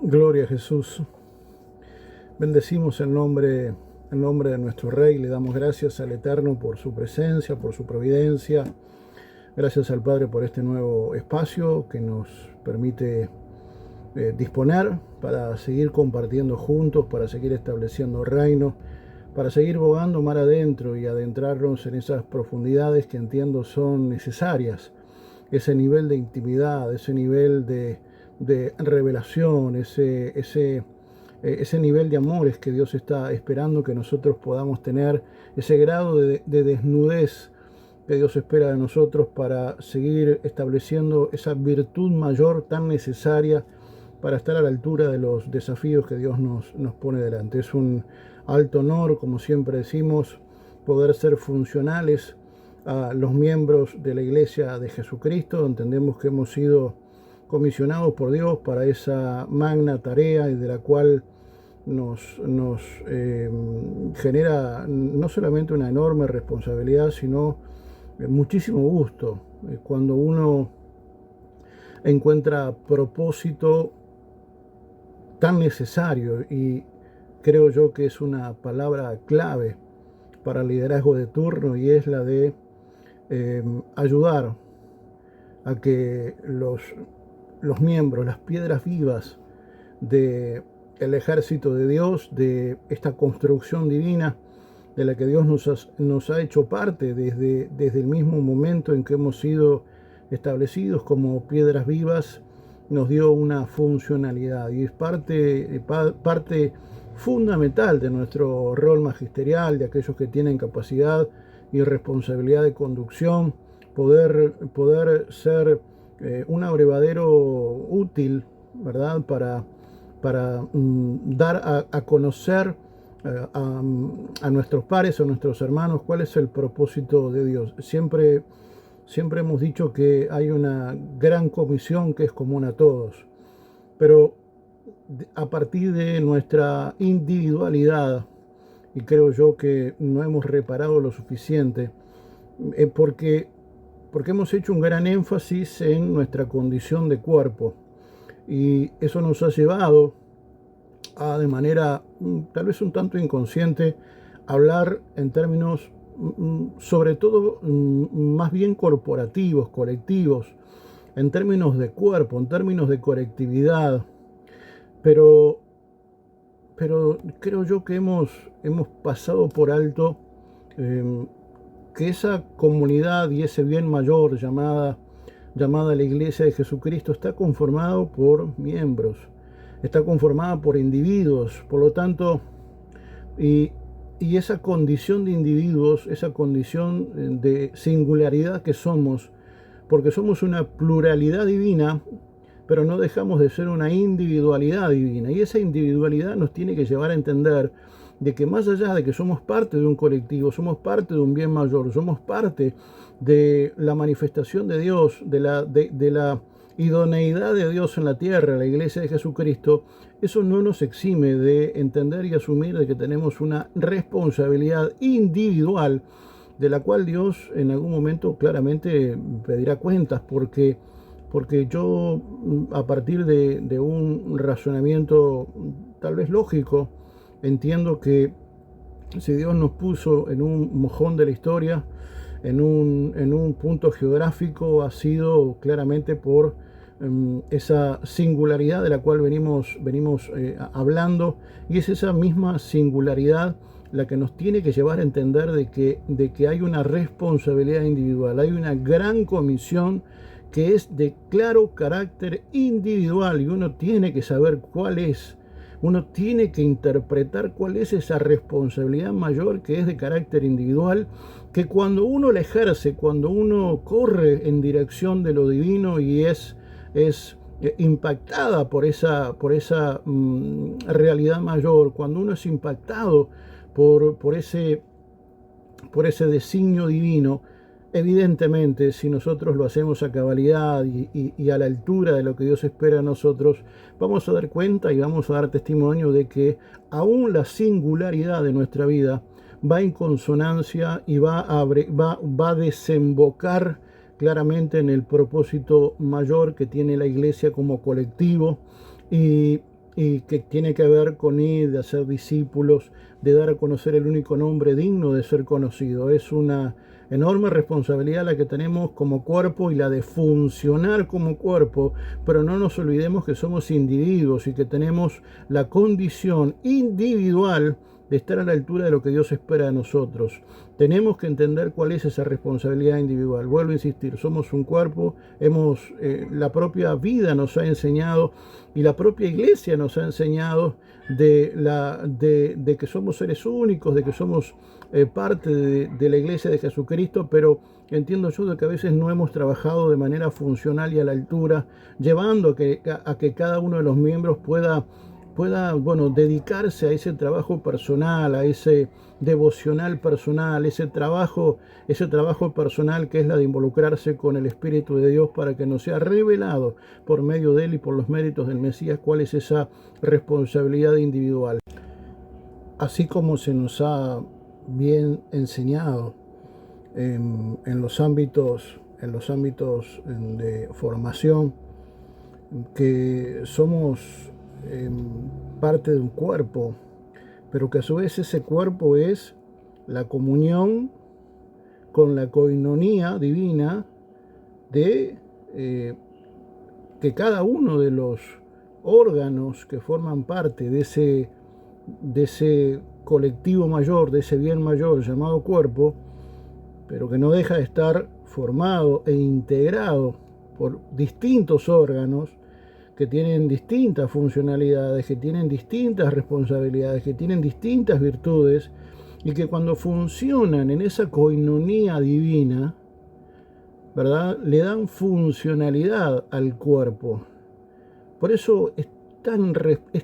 Gloria a Jesús. Bendecimos el nombre de nuestro Rey. Le damos gracias al Eterno por su presencia, por su providencia. Gracias al Padre por este nuevo espacio que nos permite disponer para seguir compartiendo juntos, para seguir estableciendo reino, para seguir bogando mar adentro y adentrarnos en esas profundidades que entiendo son necesarias. Ese nivel de intimidad, ese nivel de revelación, ese nivel de amores que Dios está esperando que nosotros podamos tener, ese grado de desnudez que Dios espera de nosotros para seguir estableciendo esa virtud mayor tan necesaria para estar a la altura de los desafíos que Dios nos pone delante. Es un alto honor, como siempre decimos, poder ser funcionales a los miembros de la Iglesia de Jesucristo. Entendemos que hemos sido comisionados por Dios para esa magna tarea y de la cual nos genera no solamente una enorme responsabilidad, sino muchísimo gusto cuando uno encuentra propósito tan necesario, y creo yo que es una palabra clave para el liderazgo de turno, y es la de ayudar a que los miembros, las piedras vivas del ejército de Dios, de esta construcción divina de la que Dios nos ha hecho parte desde el mismo momento en que hemos sido establecidos como piedras vivas, nos dio una funcionalidad, y es parte fundamental de nuestro rol magisterial, de aquellos que tienen capacidad y responsabilidad de conducción, poder ser un abrevadero útil, ¿verdad?, para dar a conocer a nuestros pares, a nuestros hermanos, cuál es el propósito de Dios. Siempre hemos dicho que hay una gran comisión que es común a todos, pero a partir de nuestra individualidad, y creo yo que no hemos reparado lo suficiente, porque hemos hecho un gran énfasis en nuestra condición de cuerpo, y eso nos ha llevado a, de manera tal vez un tanto inconsciente, hablar en términos sobre todo más bien corporativos, colectivos, en términos de cuerpo, en términos de colectividad, pero creo yo que hemos pasado por alto que esa comunidad y ese bien mayor llamada la Iglesia de Jesucristo está conformado por miembros, está conformada por individuos. Por lo tanto, y esa condición de individuos, esa condición de singularidad que somos, porque somos una pluralidad divina, pero no dejamos de ser una individualidad divina, y esa individualidad nos tiene que llevar a entender de que más allá de que somos parte de un colectivo, somos parte de un bien mayor, somos parte de la manifestación de Dios, de la idoneidad de Dios en la tierra, la Iglesia de Jesucristo. Eso no nos exime de entender y asumir de que tenemos una responsabilidad individual de la cual Dios en algún momento claramente pedirá cuentas, porque yo, a partir de un razonamiento tal vez lógico, entiendo que si Dios nos puso en un mojón de la historia, en un punto geográfico, ha sido claramente por esa singularidad de la cual venimos hablando, y es esa misma singularidad la que nos tiene que llevar a entender de que hay una responsabilidad individual, hay una gran comisión que es de claro carácter individual, y uno tiene que saber cuál es. Uno tiene que interpretar cuál es esa responsabilidad mayor que es de carácter individual, que cuando uno la ejerce, cuando uno corre en dirección de lo divino y es impactada por esa realidad mayor, cuando uno es impactado por ese designio divino, evidentemente, si nosotros lo hacemos a cabalidad y a la altura de lo que Dios espera de nosotros, vamos a dar cuenta y vamos a dar testimonio de que aún la singularidad de nuestra vida va en consonancia y va a desembocar claramente en el propósito mayor que tiene la Iglesia como colectivo. Y y que tiene que ver con ir, de hacer discípulos, de dar a conocer el único nombre digno de ser conocido. Es una enorme responsabilidad la que tenemos como cuerpo y la de funcionar como cuerpo, pero no nos olvidemos que somos individuos y que tenemos la condición individual de estar a la altura de lo que Dios espera de nosotros. Tenemos que entender cuál es esa responsabilidad individual. Vuelvo a insistir, somos un cuerpo, la propia vida nos ha enseñado y la propia iglesia nos ha enseñado de que somos seres únicos, de que somos parte de la iglesia de Jesucristo, pero entiendo yo de que a veces no hemos trabajado de manera funcional y a la altura, llevando a que cada uno de los miembros pueda dedicarse a ese trabajo personal, a ese devocional personal, ese trabajo personal que es la de involucrarse con el Espíritu de Dios para que nos sea revelado por medio de Él y por los méritos del Mesías cuál es esa responsabilidad individual. Así como se nos ha bien enseñado en los ámbitos de formación, que somos parte de un cuerpo, pero que a su vez ese cuerpo es la comunión con la coinonía divina de que cada uno de los órganos que forman parte de ese colectivo mayor, de ese bien mayor llamado cuerpo, pero que no deja de estar formado e integrado por distintos órganos que tienen distintas funcionalidades, que tienen distintas responsabilidades, que tienen distintas virtudes, y que cuando funcionan en esa coinonía divina, ¿verdad?, le dan funcionalidad al cuerpo. Por eso es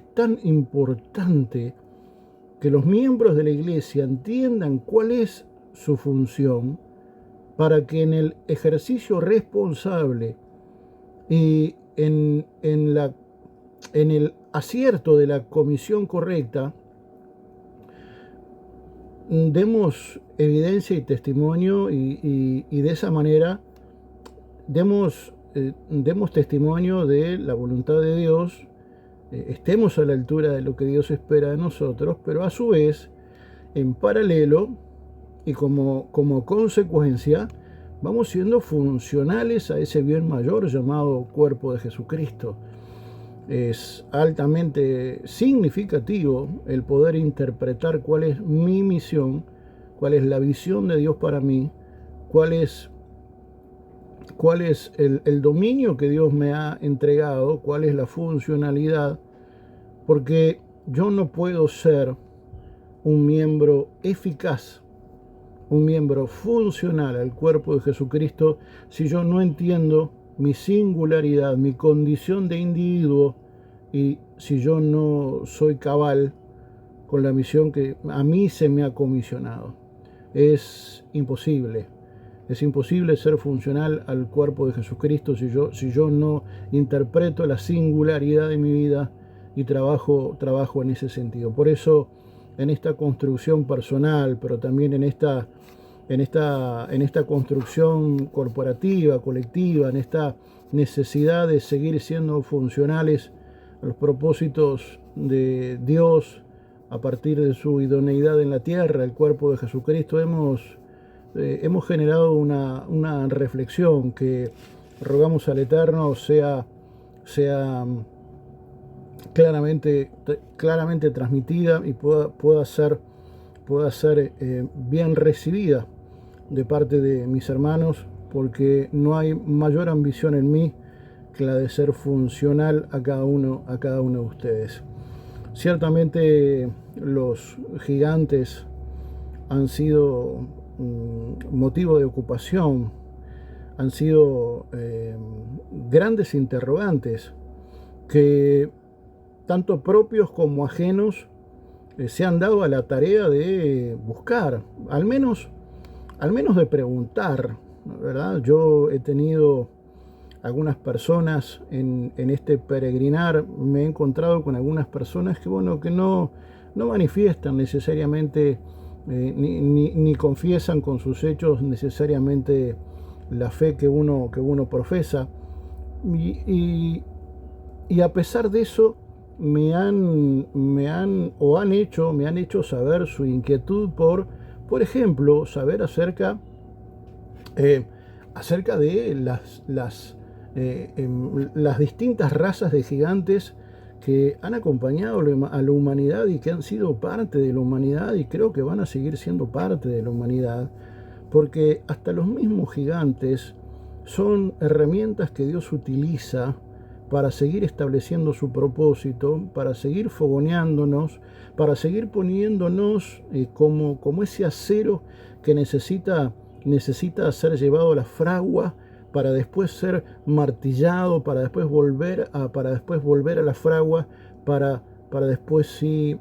tan importante que los miembros de la iglesia entiendan cuál es su función, para que en el ejercicio responsable y en el acierto de la comisión correcta demos evidencia y testimonio y de esa manera demos testimonio de la voluntad de Dios, estemos a la altura de lo que Dios espera de nosotros, pero a su vez, en paralelo y como consecuencia, vamos siendo funcionales a ese bien mayor llamado cuerpo de Jesucristo. Es altamente significativo el poder interpretar cuál es mi misión, cuál es la visión de Dios para mí, cuál es el dominio que Dios me ha entregado, cuál es la funcionalidad, porque yo no puedo ser un miembro eficaz, un miembro funcional al cuerpo de Jesucristo si yo no entiendo mi singularidad, mi condición de individuo, y si yo no soy cabal con la misión que a mí se me ha comisionado. Es imposible ser funcional al cuerpo de Jesucristo si yo no interpreto la singularidad de mi vida y trabajo en ese sentido. Por eso, en esta construcción personal, pero también en esta construcción corporativa, colectiva, en esta necesidad de seguir siendo funcionales a los propósitos de Dios a partir de su idoneidad en la tierra, el cuerpo de Jesucristo, hemos generado una reflexión que rogamos al Eterno sea claramente transmitida y pueda ser bien recibida de parte de mis hermanos, porque no hay mayor ambición en mí que la de ser funcional a cada uno de ustedes. Ciertamente los gigantes han sido motivo de ocupación, han sido grandes interrogantes que tanto propios como ajenos se han dado a la tarea de buscar, al menos de preguntar, ¿verdad? Yo he tenido algunas personas en este peregrinar, me he encontrado con algunas personas que no manifiestan necesariamente ni confiesan con sus hechos necesariamente la fe que uno profesa, y a pesar de eso me han hecho saber su inquietud por ejemplo, saber acerca de las distintas razas de gigantes que han acompañado a la humanidad y que han sido parte de la humanidad y creo que van a seguir siendo parte de la humanidad, porque hasta los mismos gigantes son herramientas que Dios utiliza para seguir estableciendo su propósito, para seguir fogoneándonos, para seguir poniéndonos como ese acero que necesita ser llevado a la fragua para después ser martillado, para después volver a la fragua, para después sí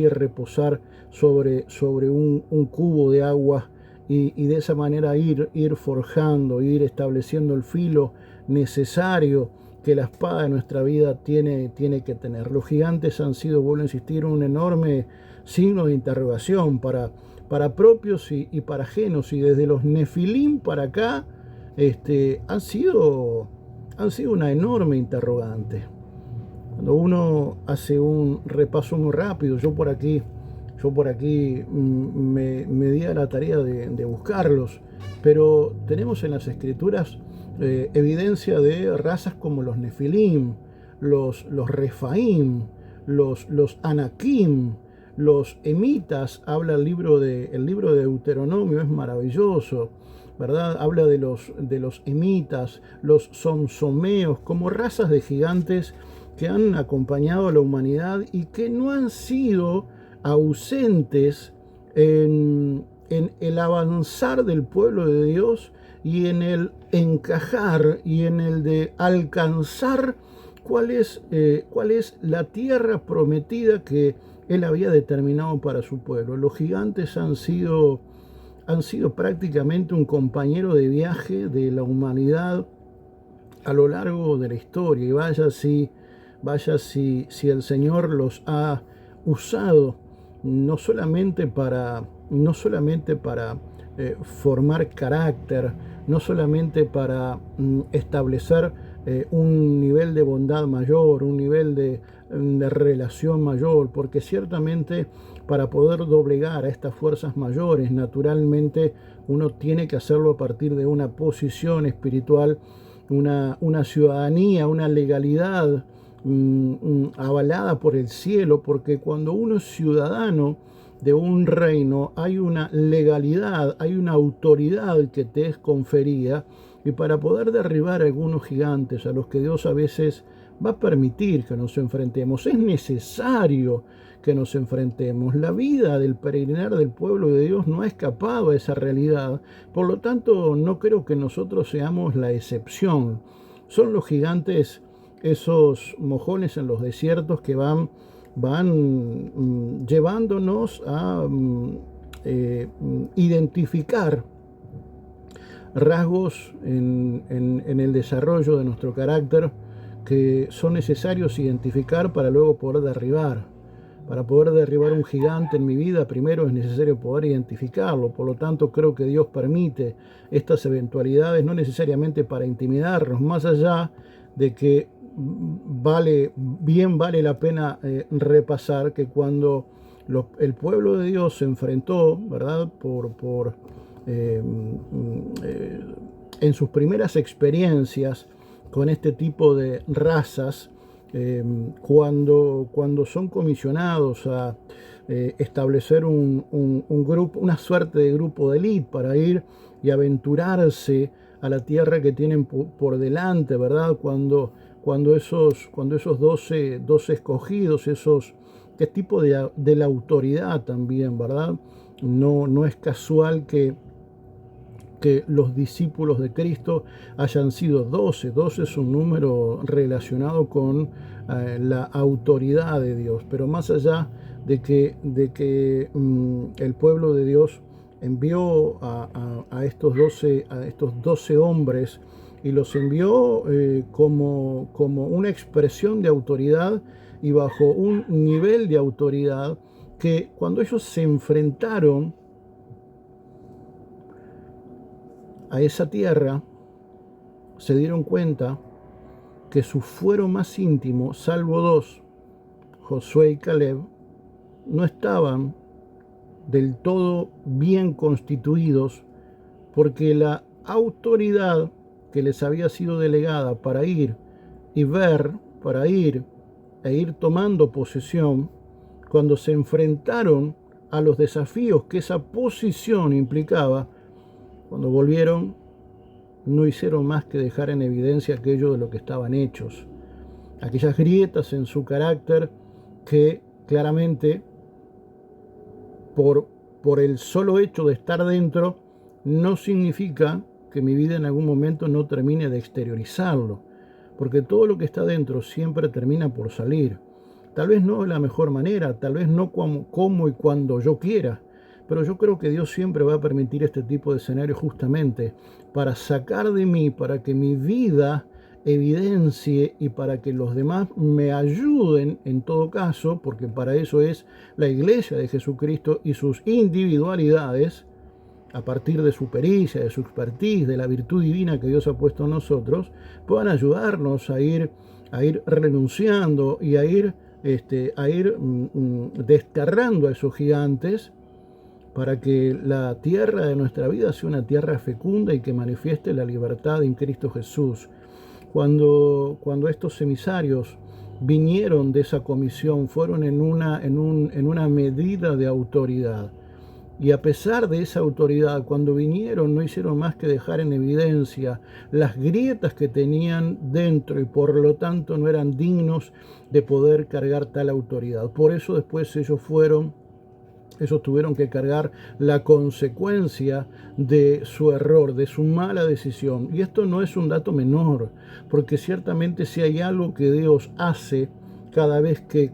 reposar sobre un cubo de agua y de esa manera ir forjando, ir estableciendo el filo necesario que la espada de nuestra vida tiene que tener. Los gigantes han sido, vuelvo a insistir, un enorme signo de interrogación para propios y para ajenos, y desde los Nefilim para acá han sido una enorme interrogante. Cuando uno hace un repaso muy rápido, yo por aquí me di a la tarea de buscarlos, pero tenemos en las escrituras evidencia de razas como los Nefilim, los Refaim, los Anakim, los Emitas. Habla el libro de Deuteronomio, es maravilloso, ¿verdad? Habla de los Emitas, los Somsomeos, como razas de gigantes que han acompañado a la humanidad y que no han sido ausentes en el avanzar del pueblo de Dios y en el encajar y en el de alcanzar cuál es la tierra prometida que Él había determinado para su pueblo. Los gigantes han sido prácticamente un compañero de viaje de la humanidad a lo largo de la historia, y vaya si el Señor los ha usado no solamente para formar carácter, no solamente para establecer un nivel de bondad mayor, un nivel de relación mayor, porque ciertamente para poder doblegar a estas fuerzas mayores, naturalmente uno tiene que hacerlo a partir de una posición espiritual, una ciudadanía, una legalidad avalada por el cielo, porque cuando uno es ciudadano de un reino hay una legalidad, hay una autoridad que te es conferida, y para poder derribar a algunos gigantes a los que Dios a veces va a permitir que nos enfrentemos, es necesario que nos enfrentemos. La vida del peregrinar del pueblo de Dios no ha escapado a esa realidad, por lo tanto no creo que nosotros seamos la excepción. Son los gigantes, esos mojones en los desiertos que van llevándonos a identificar rasgos en el desarrollo de nuestro carácter que son necesarios identificar para luego poder derribar. Para poder derribar un gigante en mi vida, primero es necesario poder identificarlo. Por lo tanto, creo que Dios permite estas eventualidades, no necesariamente para intimidarnos, más allá de que vale la pena repasar que cuando el pueblo de Dios se enfrentó, ¿verdad?, en sus primeras experiencias con este tipo de razas, cuando son comisionados a establecer un grupo, una suerte de grupo de élite para ir y aventurarse a la tierra que tienen por delante, ¿verdad? Cuando esos 12 escogidos, qué tipo de la autoridad también, ¿verdad? No es casual que los discípulos de Cristo hayan sido 12. 12 es un número relacionado con la autoridad de Dios. Pero más allá de que el pueblo de Dios envió a estos 12 hombres, y los envió como una expresión de autoridad y bajo un nivel de autoridad que cuando ellos se enfrentaron a esa tierra, se dieron cuenta que su fuero más íntimo, salvo 2, Josué y Caleb, no estaban del todo bien constituidos, porque la autoridad que les había sido delegada para ir y ver, para ir e ir tomando posesión, cuando se enfrentaron a los desafíos que esa posición implicaba, cuando volvieron, no hicieron más que dejar en evidencia aquello de lo que estaban hechos, aquellas grietas en su carácter que claramente por el solo hecho de estar dentro no significa que mi vida en algún momento no termine de exteriorizarlo, porque todo lo que está dentro siempre termina por salir. Tal vez no de la mejor manera, tal vez no como y cuando yo quiera, pero yo creo que Dios siempre va a permitir este tipo de escenario justamente para sacar de mí, para que mi vida evidencie y para que los demás me ayuden en todo caso, porque para eso es la iglesia de Jesucristo y sus individualidades, a partir de su pericia, de su expertise, de la virtud divina que Dios ha puesto en nosotros, puedan ayudarnos a ir renunciando y a ir desterrando a esos gigantes, para que la tierra de nuestra vida sea una tierra fecunda y que manifieste la libertad en Cristo Jesús. Cuando estos emisarios vinieron de esa comisión, fueron en una medida de autoridad. Y a pesar de esa autoridad, cuando vinieron no hicieron más que dejar en evidencia las grietas que tenían dentro y por lo tanto no eran dignos de poder cargar tal autoridad. Por eso después ellos tuvieron que cargar la consecuencia de su error, de su mala decisión. Y esto no es un dato menor, porque ciertamente si hay algo que Dios hace cada vez que,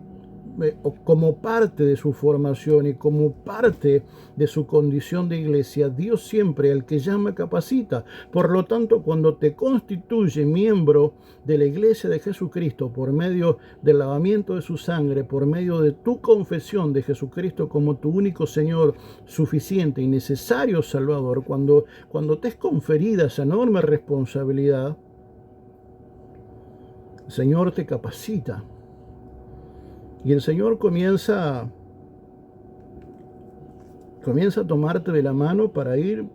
como parte de su formación y como parte de su condición de iglesia, Dios siempre, al que llama, capacita. Por lo tanto, cuando te constituye miembro de la iglesia de Jesucristo por medio del lavamiento de su sangre, por medio de tu confesión de Jesucristo como tu único Señor, suficiente y necesario Salvador, cuando te es conferida esa enorme responsabilidad, el Señor te capacita. Y el Señor comienza a tomarte de la mano para ir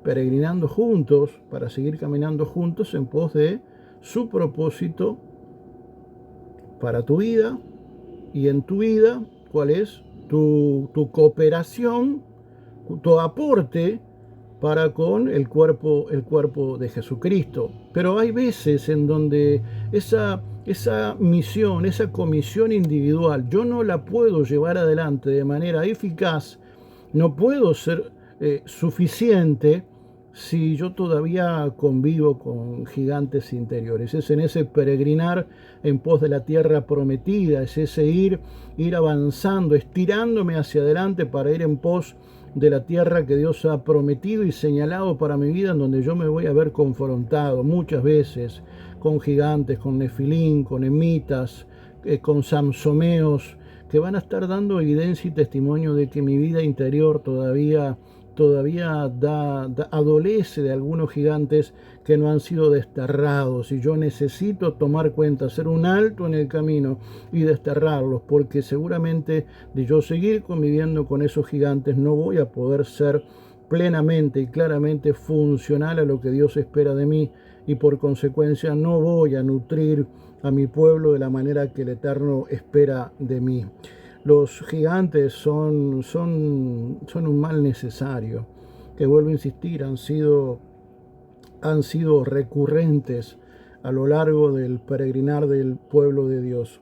peregrinando juntos, para seguir caminando juntos en pos de su propósito para tu vida, y en tu vida, cuál es tu cooperación, tu aporte para con el cuerpo de Jesucristo. Pero hay veces en donde esa misión, esa comisión individual, yo no la puedo llevar adelante de manera eficaz, no puedo ser suficiente si yo todavía convivo con gigantes interiores. Es en ese peregrinar en pos de la tierra prometida, es ese ir avanzando, estirándome hacia adelante para ir en pos de la tierra que Dios ha prometido y señalado para mi vida, en donde yo me voy a ver confrontado muchas veces con gigantes, con nefilín, con emitas, con samsomeos, que van a estar dando evidencia y testimonio de que mi vida interior todavía adolece de algunos gigantes que no han sido desterrados, y yo necesito tomar cuenta, hacer un alto en el camino y desterrarlos, porque seguramente de yo seguir conviviendo con esos gigantes no voy a poder ser plenamente y claramente funcional a lo que Dios espera de mí, y por consecuencia no voy a nutrir a mi pueblo de la manera que el Eterno espera de mí. Los gigantes son un mal necesario, que vuelvo a insistir, han sido recurrentes a lo largo del peregrinar del pueblo de Dios.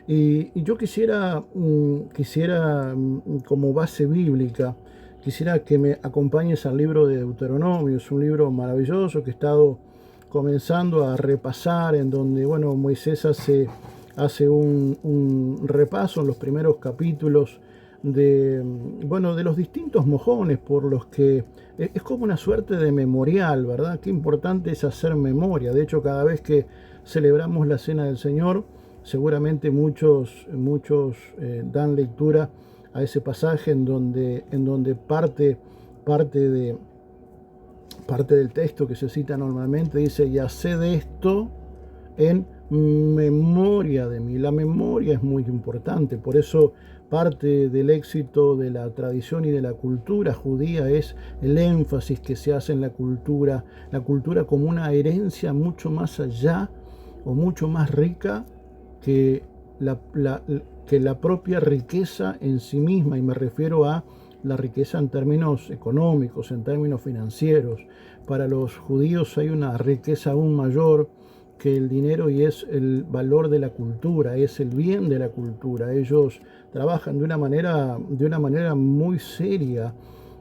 Y yo quisiera como base bíblica, quisiera que me acompañes al libro de Deuteronomio. Es un libro maravilloso que he estado comenzando a repasar, en donde, Moisés hace un repaso en los primeros capítulos de los distintos mojones por los que es como una suerte de memorial, ¿verdad? Qué importante es hacer memoria. De hecho, cada vez que celebramos la Cena del Señor, seguramente muchos dan lectura a ese pasaje en donde parte del texto que se cita normalmente dice: y haced esto en memoria de mí. La memoria es muy importante, por eso parte del éxito de la tradición y de la cultura judía es el énfasis que se hace en la cultura como una herencia mucho más allá o mucho más rica que que la propia riqueza en sí misma, y me refiero a la riqueza en términos económicos, en términos financieros. Para los judíos hay una riqueza aún mayor que el dinero y es el valor de la cultura, es el bien de la cultura. Ellos trabajan de una manera muy seria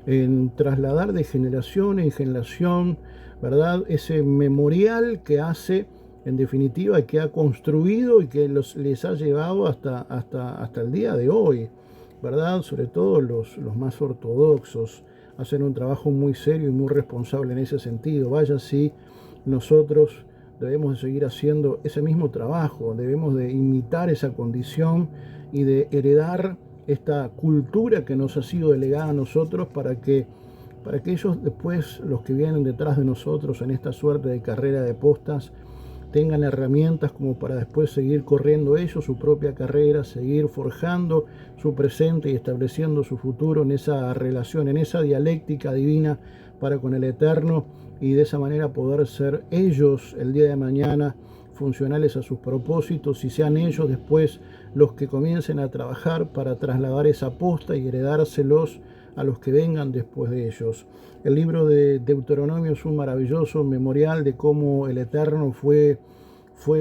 en trasladar de generación en generación, ¿verdad? Ese memorial que hace, en definitiva, que ha construido y que les ha llevado hasta el día de hoy, ¿verdad? Sobre todo los más ortodoxos hacen un trabajo muy serio y muy responsable en ese sentido. Vaya si nosotros debemos de seguir haciendo ese mismo trabajo, debemos de imitar esa condición y de heredar esta cultura que nos ha sido delegada a nosotros para que ellos después, los que vienen detrás de nosotros en esta suerte de carrera de postas, tengan herramientas como para después seguir corriendo ellos su propia carrera, seguir forjando su presente y estableciendo su futuro en esa relación, en esa dialéctica divina para con el Eterno, y de esa manera poder ser ellos el día de mañana funcionales a sus propósitos y sean ellos después los que comiencen a trabajar para trasladar esa posta y heredárselos a los que vengan después de ellos. El libro de Deuteronomio es un maravilloso memorial de cómo el Eterno fue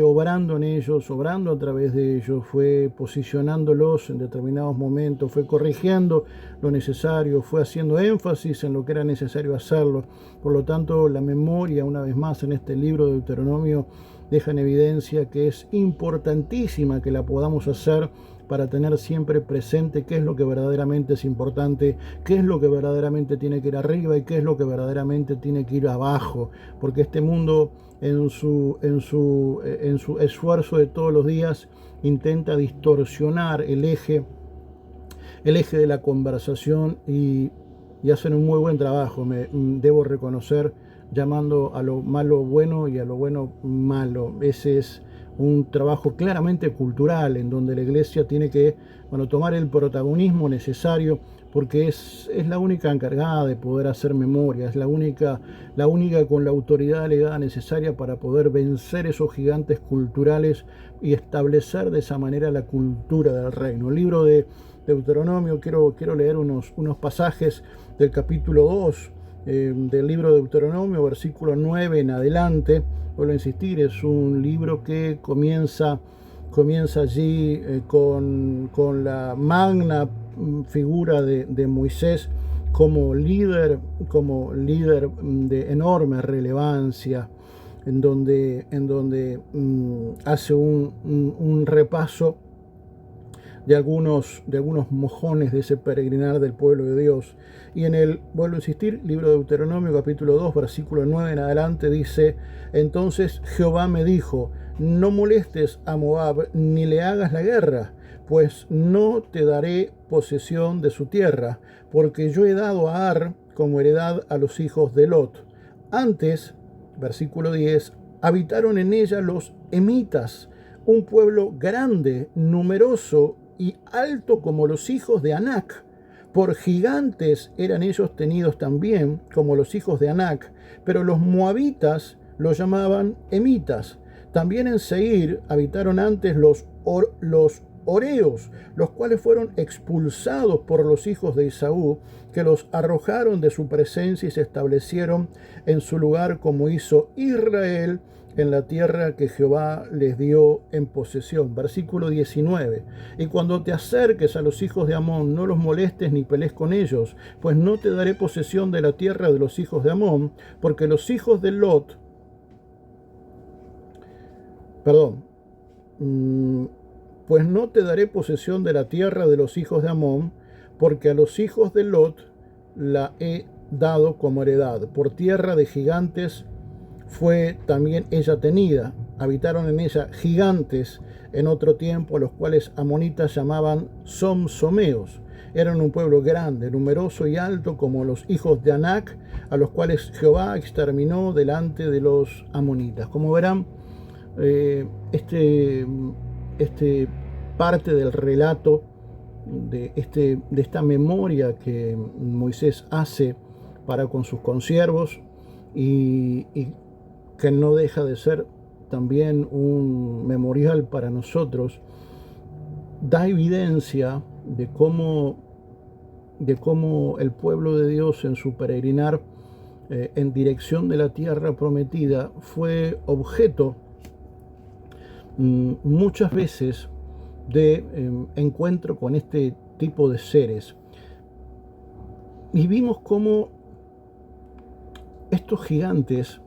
obrando en ellos, obrando a través de ellos, fue posicionándolos en determinados momentos, fue corrigiendo lo necesario, fue haciendo énfasis en lo que era necesario hacerlo. Por lo tanto, la memoria, una vez más, en este libro de Deuteronomio deja en evidencia que es importantísima que la podamos hacer para tener siempre presente qué es lo que verdaderamente es importante, qué es lo que verdaderamente tiene que ir arriba y qué es lo que verdaderamente tiene que ir abajo, porque este mundo en su esfuerzo de todos los días intenta distorsionar el eje de la conversación y hacen un muy buen trabajo, debo reconocer, llamando a lo malo bueno y a lo bueno malo. Ese es un trabajo claramente cultural en donde la iglesia tiene que tomar el protagonismo necesario, porque es la única encargada de poder hacer memoria, es la única con la autoridad delegada necesaria para poder vencer esos gigantes culturales y establecer de esa manera la cultura del reino. El libro de Deuteronomio, quiero leer unos pasajes del capítulo 2 del libro de Deuteronomio, versículo 9 en adelante. Vuelvo a insistir, es un libro que comienza allí con la magna figura de Moisés como líder de enorme relevancia, en donde hace un repaso de algunos mojones de ese peregrinar del pueblo de Dios. Y vuelvo a insistir, libro de Deuteronomio, capítulo 2, versículo 9 en adelante, dice: entonces Jehová me dijo, no molestes a Moab, ni le hagas la guerra, pues no te daré posesión de su tierra, porque yo he dado a Ar como heredad a los hijos de Lot. Antes, versículo 10, habitaron en ella los emitas, un pueblo grande, numeroso y alto como los hijos de Anac. Por gigantes eran ellos tenidos también, como los hijos de Anac, pero los moabitas los llamaban emitas. También en Seir habitaron antes los oreos, los cuales fueron expulsados por los hijos de Esaú, que los arrojaron de su presencia y se establecieron en su lugar, como hizo Israel en la tierra que Jehová les dio en posesión. Versículo 19. Y cuando te acerques a los hijos de Amón, no los molestes ni pelees con ellos, pues no te daré posesión de la tierra de los hijos de Amón, porque los hijos de Lot, pues no te daré posesión de la tierra de los hijos de Amón, porque a los hijos de Lot la he dado como heredad. Por tierra de gigantes fue también ella tenida. Habitaron en ella gigantes en otro tiempo, a los cuales amonitas llamaban somsomeos. Eran un pueblo grande, numeroso y alto como los hijos de Anac, a los cuales Jehová exterminó delante de los amonitas. Como verán, este parte del relato de esta memoria que Moisés hace para con sus consiervos y que no deja de ser también un memorial para nosotros, da evidencia de cómo el pueblo de Dios en su peregrinar en dirección de la tierra prometida fue objeto muchas veces de encuentro con este tipo de seres. Y vimos cómo estos gigantes,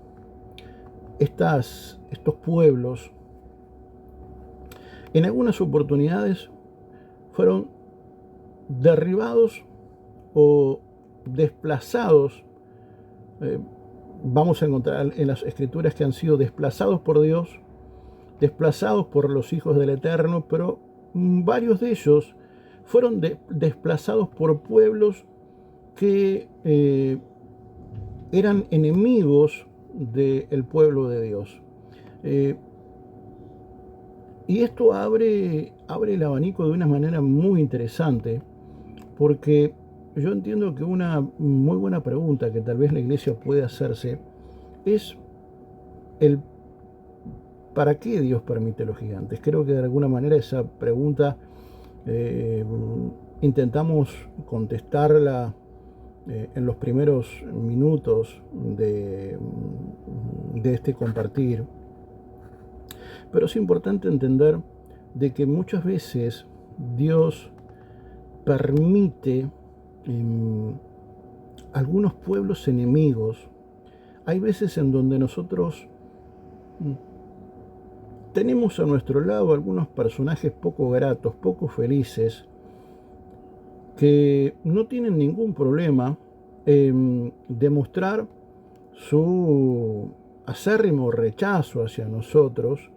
estos pueblos, en algunas oportunidades fueron derribados o desplazados. Vamos a encontrar en las escrituras que han sido desplazados por Dios, desplazados por los hijos del Eterno, pero varios de ellos fueron desplazados por pueblos que eran enemigos del pueblo de Dios. Y esto abre el abanico de una manera muy interesante, porque yo entiendo que una muy buena pregunta que tal vez la iglesia puede hacerse es el ¿para qué Dios permite los gigantes? Creo que de alguna manera esa pregunta intentamos contestarla en los primeros minutos de este compartir. Pero es importante entender de que muchas veces Dios permite algunos pueblos enemigos. Hay veces en donde nosotros tenemos a nuestro lado algunos personajes poco gratos, poco felices, que no tienen ningún problema en demostrar su acérrimo rechazo hacia nosotros,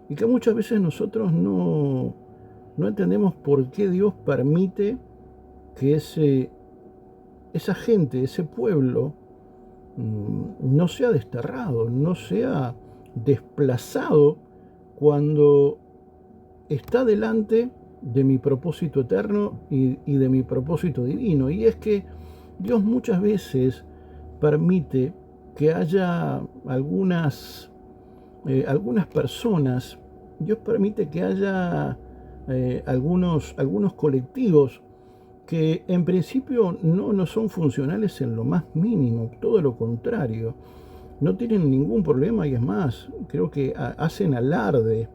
y que muchas veces nosotros no entendemos por qué Dios permite que esa gente, ese pueblo, no sea desterrado, no sea desplazado cuando está delante de mi propósito eterno y de mi propósito divino. Y es que Dios muchas veces permite que haya algunas personas, Dios permite que haya algunos colectivos que en principio no son funcionales en lo más mínimo, todo lo contrario, no tienen ningún problema, y es más, creo que hacen alarde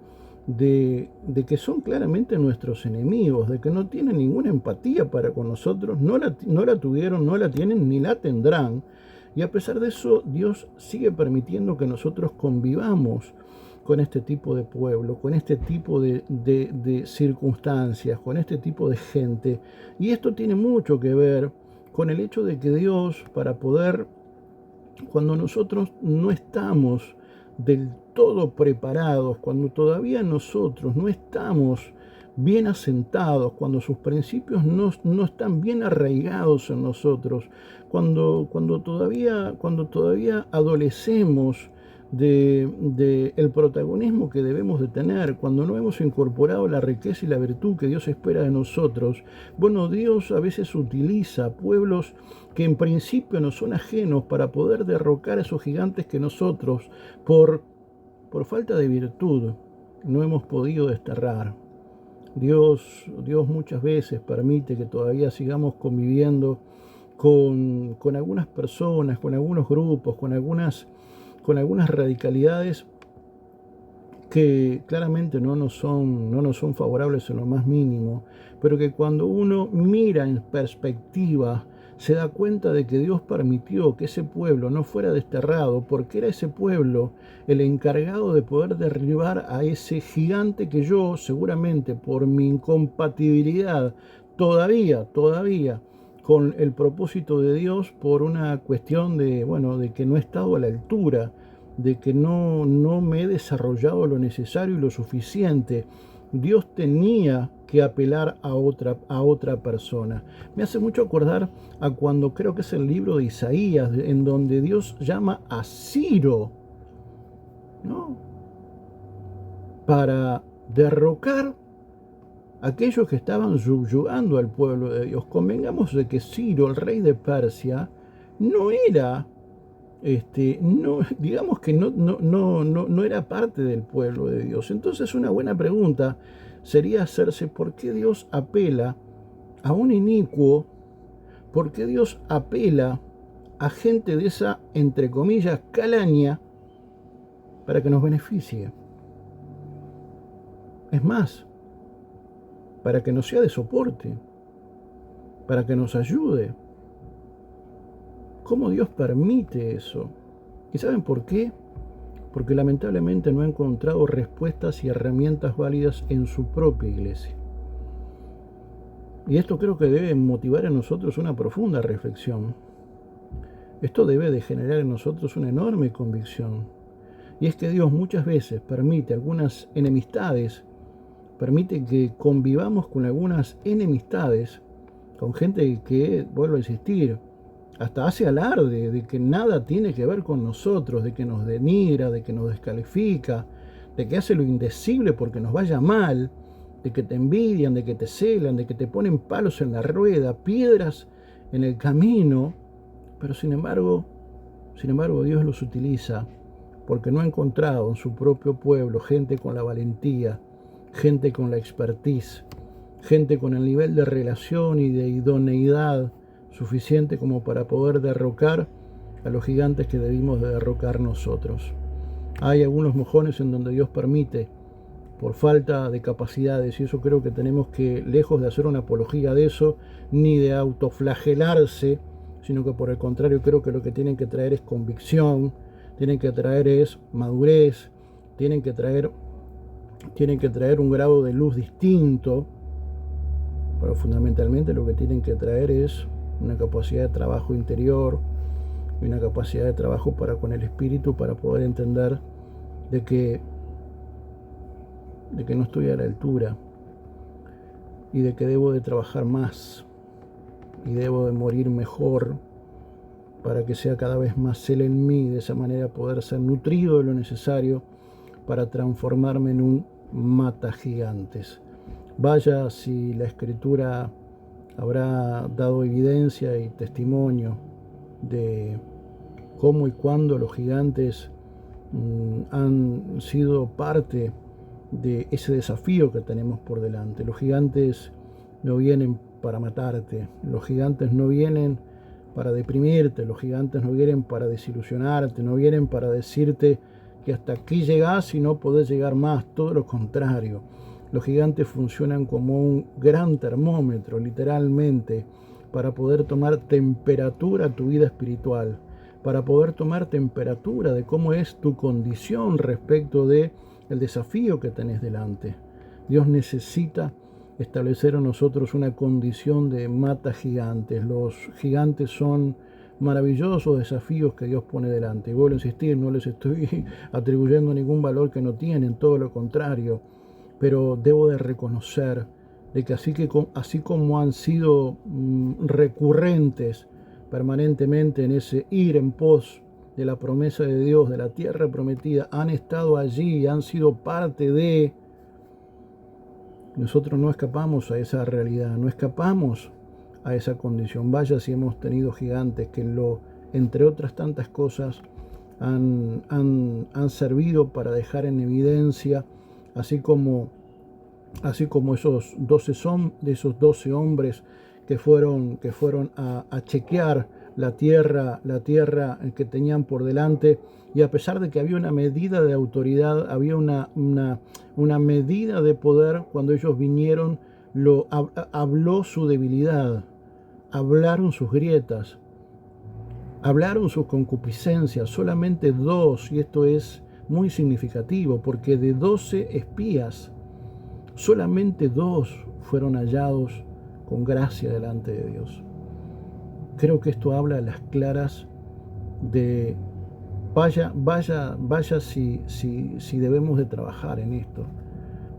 de que son claramente nuestros enemigos, de que no tienen ninguna empatía para con nosotros, no la tuvieron, no la tienen, ni la tendrán. Y a pesar de eso, Dios sigue permitiendo que nosotros convivamos con este tipo de pueblo, con este tipo de circunstancias, con este tipo de gente. Y esto tiene mucho que ver con el hecho de que Dios, para poder, cuando nosotros no estamos del todo preparados, cuando todavía nosotros no estamos bien asentados, cuando sus principios no están bien arraigados en nosotros, cuando todavía adolecemos de el protagonismo que debemos de tener, cuando no hemos incorporado la riqueza y la virtud que Dios espera de nosotros. Bueno, Dios a veces utiliza pueblos que en principio nos son ajenos para poder derrocar a esos gigantes que nosotros, por falta de virtud, no hemos podido desterrar. Dios muchas veces permite que todavía sigamos conviviendo con algunas personas, con algunos grupos, con algunas radicalidades que claramente no nos son favorables en lo más mínimo, pero que cuando uno mira en perspectiva se da cuenta de que Dios permitió que ese pueblo no fuera desterrado, porque era ese pueblo el encargado de poder derribar a ese gigante que yo, seguramente por mi incompatibilidad todavía con el propósito de Dios, por una cuestión de que no he estado a la altura, de que no me he desarrollado lo necesario y lo suficiente, Dios tenía que apelar a otra persona. Me hace mucho acordar a cuando, creo que es el libro de Isaías, en donde Dios llama a Ciro, ¿no? para derrocar a aquellos que estaban subyugando al pueblo de Dios. Convengamos de que Ciro, el rey de Persia, no era, no, digamos que no era parte del pueblo de Dios. Entonces una buena pregunta sería hacerse por qué Dios apela a un inicuo, por qué Dios apela a gente de esa, entre comillas, calaña para que nos beneficie. Es más, para que nos sea de soporte, para que nos ayude. ¿Cómo Dios permite eso? ¿Y saben por qué? Porque lamentablemente no ha encontrado respuestas y herramientas válidas en su propia iglesia. Y esto creo que debe motivar en nosotros una profunda reflexión. Esto debe de generar en nosotros una enorme convicción. Y es que Dios muchas veces permite algunas enemistades, permite que convivamos con algunas enemistades, con gente que, vuelvo a insistir, hasta hace alarde de que nada tiene que ver con nosotros, de que nos denigra, de que nos descalifica, de que hace lo indecible porque nos vaya mal, de que te envidian, de que te celan, de que te ponen palos en la rueda, piedras en el camino, pero sin embargo Dios los utiliza porque no ha encontrado en su propio pueblo gente con la valentía, gente con la expertise, gente con el nivel de relación y de idoneidad suficiente como para poder derrocar a los gigantes que debimos de derrocar nosotros. Hay algunos mojones en donde Dios permite por falta de capacidades, y eso creo que tenemos que, lejos de hacer una apología de eso, ni de autoflagelarse, sino que por el contrario creo que lo que tienen que traer es convicción, tienen que traer es madurez, tienen que traer un grado de luz distinto, pero fundamentalmente lo que tienen que traer es una capacidad de trabajo interior y una capacidad de trabajo para con el espíritu, para poder entender de que no estoy a la altura y de que debo de trabajar más y debo de morir mejor para que sea cada vez más Él en mí, de esa manera poder ser nutrido de lo necesario para transformarme en un mata gigantes. Vaya si la Escritura habrá dado evidencia y testimonio de cómo y cuándo los gigantes han sido parte de ese desafío que tenemos por delante. Los gigantes no vienen para matarte, los gigantes no vienen para deprimirte, los gigantes no vienen para desilusionarte, no vienen para decirte que hasta aquí llegás y no podés llegar más, todo lo contrario. Los gigantes funcionan como un gran termómetro, literalmente, para poder tomar temperatura a tu vida espiritual, para poder tomar temperatura de cómo es tu condición respecto de el desafío que tenés delante. Dios necesita establecer en nosotros una condición de mata gigantes. Los gigantes son maravillosos desafíos que Dios pone delante. Y vuelvo a insistir, no les estoy atribuyendo ningún valor que no tienen, todo lo contrario. Pero debo de reconocer de que así como han sido recurrentes permanentemente en ese ir en pos de la promesa de Dios, de la tierra prometida, han estado allí, han sido parte de... Nosotros no escapamos a esa realidad, no escapamos a esa condición. Vaya si hemos tenido gigantes que, entre otras tantas cosas, han servido para dejar en evidencia, así como esos 12 hombres que fueron a chequear la tierra que tenían por delante, y a pesar de que había una medida de autoridad, había una medida de poder, cuando ellos vinieron, habló su debilidad, hablaron sus grietas, hablaron sus concupiscencias. Solamente 2, y esto es muy significativo, porque de 12 espías, solamente 2 fueron hallados con gracia delante de Dios. Creo que esto habla a las claras de vaya si debemos de trabajar en esto,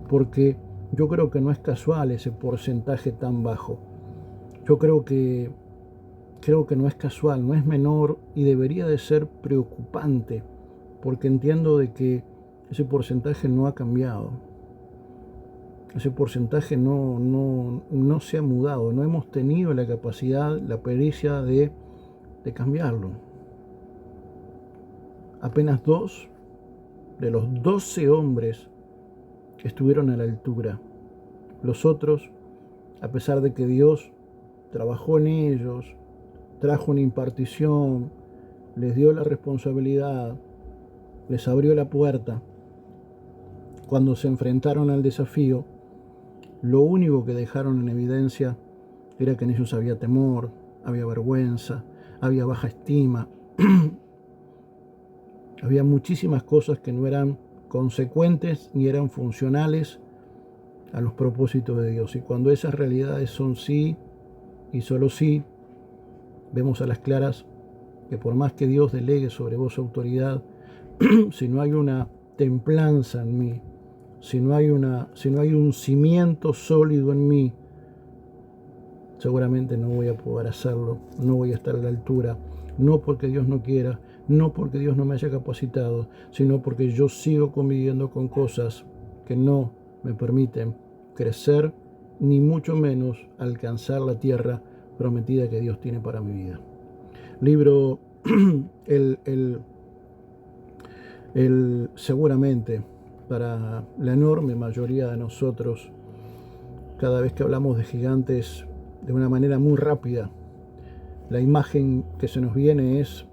porque yo creo que no es casual ese porcentaje tan bajo. Yo creo que no es casual, no es menor, y debería de ser preocupante, porque entiendo de que ese porcentaje no ha cambiado. Ese porcentaje no se ha mudado. No hemos tenido la capacidad, la pericia de cambiarlo. Apenas 2 de los 12 hombres estuvieron a la altura. Los otros, a pesar de que Dios trabajó en ellos, trajo una impartición, les dio la responsabilidad, les abrió la puerta, cuando se enfrentaron al desafío, lo único que dejaron en evidencia era que en ellos había temor, había vergüenza, había baja estima, había muchísimas cosas que no eran consecuentes ni eran funcionales a los propósitos de Dios. Y cuando esas realidades son sí y solo sí, vemos a las claras que por más que Dios delegue sobre vos autoridad, si no hay una templanza en mí, si no hay un cimiento sólido en mí, seguramente no voy a poder hacerlo, no voy a estar a la altura, no porque Dios no quiera, no porque Dios no me haya capacitado, sino porque yo sigo conviviendo con cosas que no me permiten crecer, ni mucho menos alcanzar la tierra prometida que Dios tiene para mi vida. Libro, seguramente para la enorme mayoría de nosotros, cada vez que hablamos de gigantes de una manera muy rápida, la imagen que se nos viene es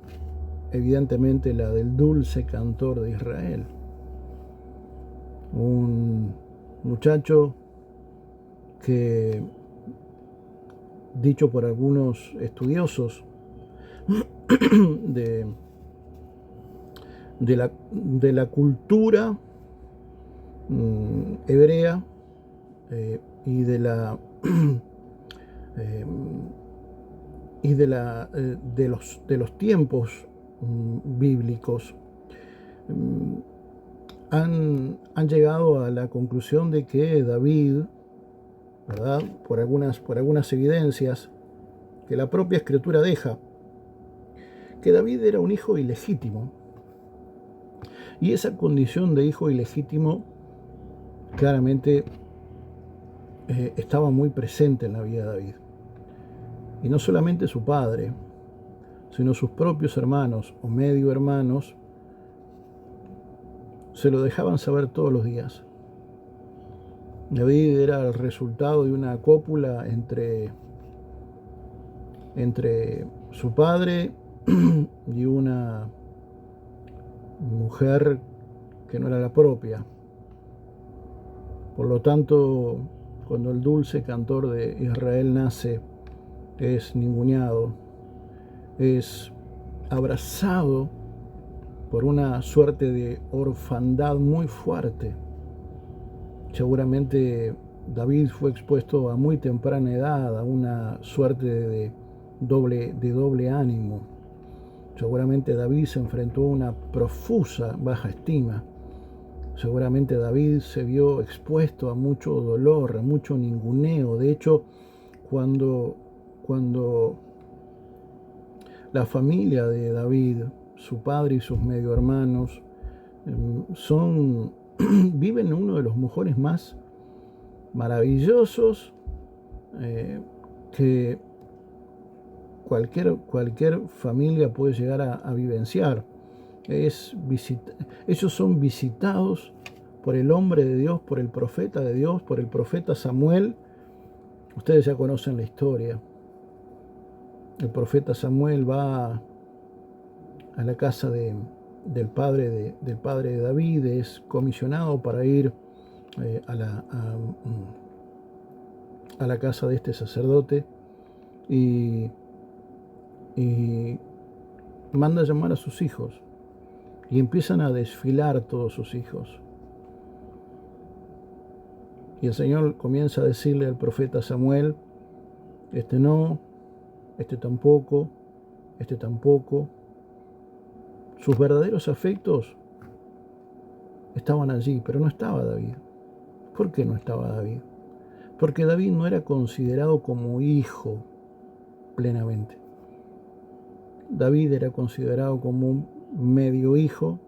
evidentemente la del dulce cantor de Israel. Un muchacho que, dicho por algunos estudiosos de la cultura hebrea y de los tiempos bíblicos, han llegado a la conclusión de que David, ¿verdad?, por algunas evidencias que la propia escritura deja, que David era un hijo ilegítimo. Y esa condición de hijo ilegítimo claramente estaba muy presente en la vida de David. Y no solamente su padre, sino sus propios hermanos o medio hermanos se lo dejaban saber todos los días. David era el resultado de una cópula entre su padre y una mujer que no era la propia. Por lo tanto, cuando el dulce cantor de Israel nace, es ninguneado, es abrazado por una suerte de orfandad muy fuerte. Seguramente David fue expuesto a muy temprana edad a una suerte de doble ánimo. Seguramente David se enfrentó a una profusa baja estima. Seguramente David se vio expuesto a mucho dolor, a mucho ninguneo. De hecho, cuando la familia de David, su padre y sus medio hermanos, viven uno de los mejores más maravillosos que cualquier familia puede llegar a vivenciar. Ellos son visitados por el hombre de Dios, por el profeta de Dios, por el profeta Samuel. Ustedes ya conocen la historia. El profeta Samuel va a la casa del padre de David, es comisionado para ir a la casa de este sacerdote y manda a llamar a sus hijos y empiezan a desfilar todos sus hijos. Y el Señor comienza a decirle al profeta Samuel: este no, este tampoco, este tampoco. Sus verdaderos afectos estaban allí, pero no estaba David. ¿Por qué no estaba David? Porque David no era considerado como hijo plenamente. David era considerado como un medio hijo,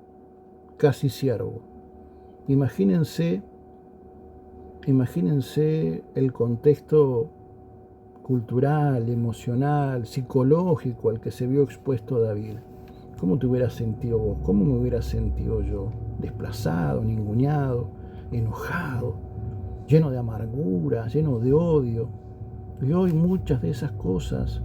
casi siervo. Imagínense el contexto cultural, emocional, psicológico al que se vio expuesto David. ¿Cómo te hubieras sentido vos? ¿Cómo me hubiera sentido yo? Desplazado, ninguneado, enojado, lleno de amargura, lleno de odio. Y hoy muchas de esas cosas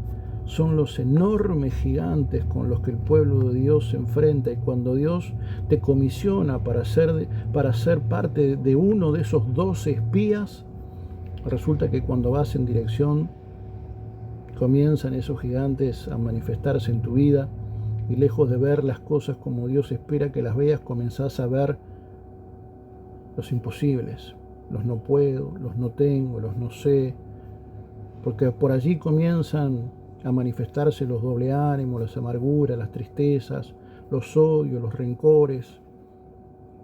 son los enormes gigantes con los que el pueblo de Dios se enfrenta, y cuando Dios te comisiona para ser parte de uno de esos 12 espías, resulta que cuando vas en dirección comienzan esos gigantes a manifestarse en tu vida, y lejos de ver las cosas como Dios espera que las veas, comenzás a ver los imposibles, los no puedo, los no tengo, los no sé, porque por allí comienzan a manifestarse los doble ánimos, las amarguras, las tristezas, los odios, los rencores.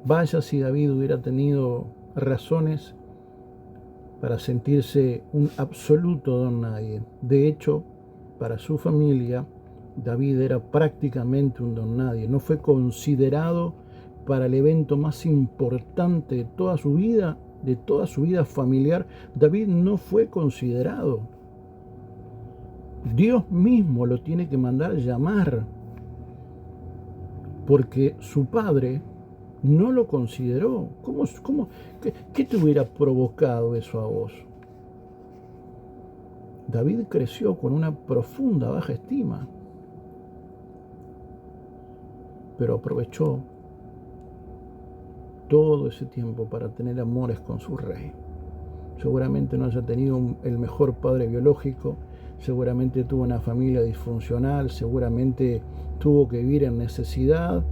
Vaya si David hubiera tenido razones para sentirse un absoluto don nadie. De hecho, para su familia, David era prácticamente un don nadie. No fue considerado para el evento más importante de toda su vida familiar. David no fue considerado. Dios mismo lo tiene que mandar llamar, porque su padre no lo consideró. ¿Qué te hubiera provocado eso a vos? David creció con una profunda baja estima, pero aprovechó todo ese tiempo para tener amores con su rey. Seguramente no haya tenido el mejor padre biológico, seguramente tuvo una familia disfuncional, seguramente tuvo que vivir en necesidad,